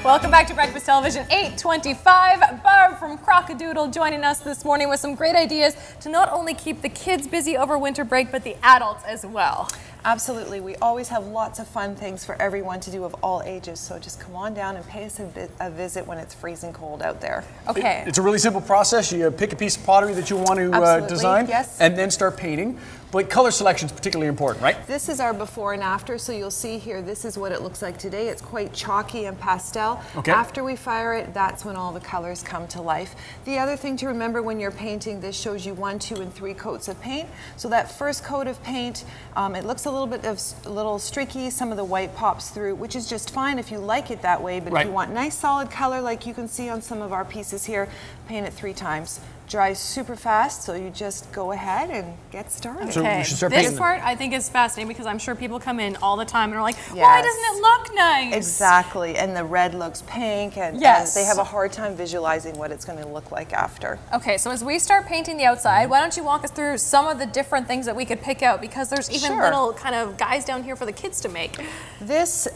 Welcome back to Breakfast Television 825. Barb from Crock A Doodle joining us this morning with some great ideas to not only keep the kids busy over winter break, but the adults as well. Absolutely. We always have lots of fun things for everyone to do of all ages, so just come on down and pay us a visit when it's freezing cold out there. Okay. It's a really simple process. You pick a piece of pottery that you want to design, yes, and then start painting. But color selection is particularly important, right? This is our before and after, so you'll see here, this is what it looks like today. It's quite chalky and pastel. Okay. After we fire it, that's when all the colors come to life. The other thing to remember when you're painting, this shows you 1, 2, and 3 coats of paint. So that first coat of paint, it looks a little streaky, some of the white pops through, which is just fine if you like it that way, but right, if you want nice solid color like you can see on some of our pieces here, paint it 3 times. Dries super fast, so you just go ahead and get started. So we should start this painting part I think is fascinating because I'm sure people come in all the time and are like, yes, why doesn't it look nice? Exactly, and the red looks pink, and, yes, and they have a hard time visualizing what it's going to look like after. Okay, so as we start painting the outside, why don't you walk us through some of the different things that we could pick out, because there's even sure, little kind of guys down here for the kids to make. This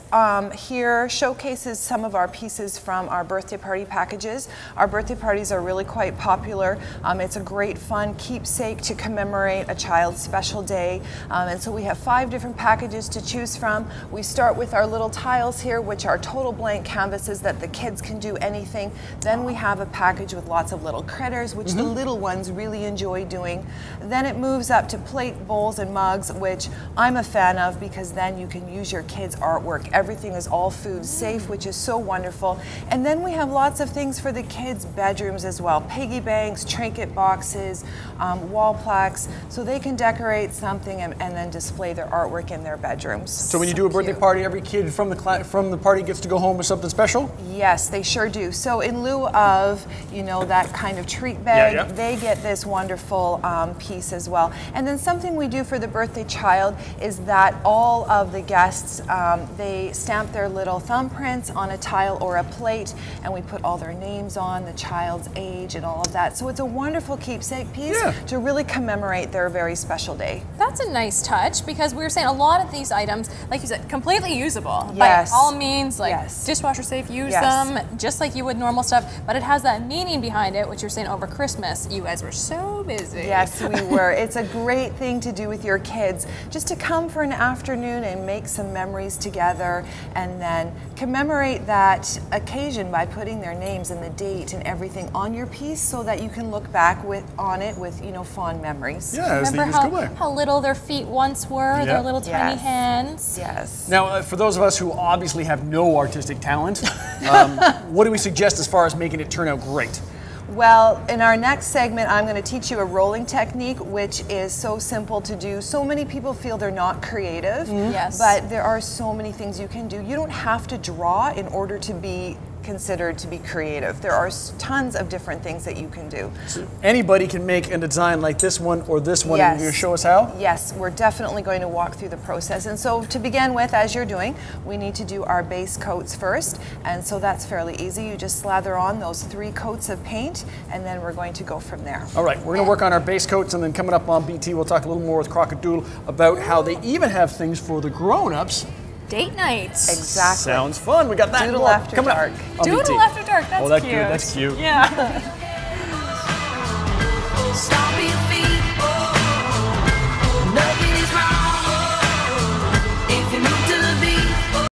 here showcases some of our pieces from our birthday party packages. Our birthday parties are really quite popular. It's a great fun keepsake to commemorate a child's special day. And so we have 5 different packages to choose from. We start with our little tiles here, which are total blank canvases that the kids can do anything. Then we have a package with lots of little critters, which the little ones really enjoy doing. Then it moves up to plate, bowls, and mugs, which I'm a fan of because then you can use your kids' artwork. Everything is all food safe, which is so wonderful. And then we have lots of things for the kids' bedrooms as well. Piggy banks, trinket boxes, wall plaques, so they can decorate something and then display their artwork in their bedrooms. So when you do a birthday party, every kid from the party gets to go home with something special? Yes, they sure do. So in lieu of, you know, that kind of treat bag, they get this wonderful piece as well. And then something we do for the birthday child is that all of the guests, they stamp their little thumbprints on a tile or a plate, and we put all their names on, the child's age, and all of that. So it's a wonderful keepsake piece to really commemorate their very special day. That's a nice touch, because we were saying a lot of these items, like you said, completely usable. Yes. By all means, like dishwasher safe, use them just like you would normal stuff, but it has that meaning behind it, which you're saying over Christmas, you guys were so busy. Yes, we were. It's a great thing to do with your kids, just to come for an afternoon and make some memories together, and then commemorate that occasion by putting their names and the date and everything on your piece, so that you can look back on it with, you know, fond memories. Yeah, remember how little their feet once were, their little tiny hands. Yes. Now, for those of us who obviously have no artistic talent, what do we suggest as far as making it turn out great? Well, in our next segment, I'm going to teach you a rolling technique, which is so simple to do. So many people feel they're not creative, but there are so many things you can do. You don't have to draw in order to be considered to be creative. There are tons of different things that you can do. So anybody can make a design like this one or this one, and you're going to show us how? Yes, we're definitely going to walk through the process. And so to begin with, as you're doing, we need to do our base coats first, and so that's fairly easy. You just slather on those 3 coats of paint, and then we're going to go from there. All right, we're going to work on our base coats, and then coming up on BT, we'll talk a little more with Crock A Doodle about how they even have things for the grown-ups. Date nights. Exactly. Sounds fun. We got that. Doodle after dark. Doodle after dark. That's cute. That's cute. Yeah.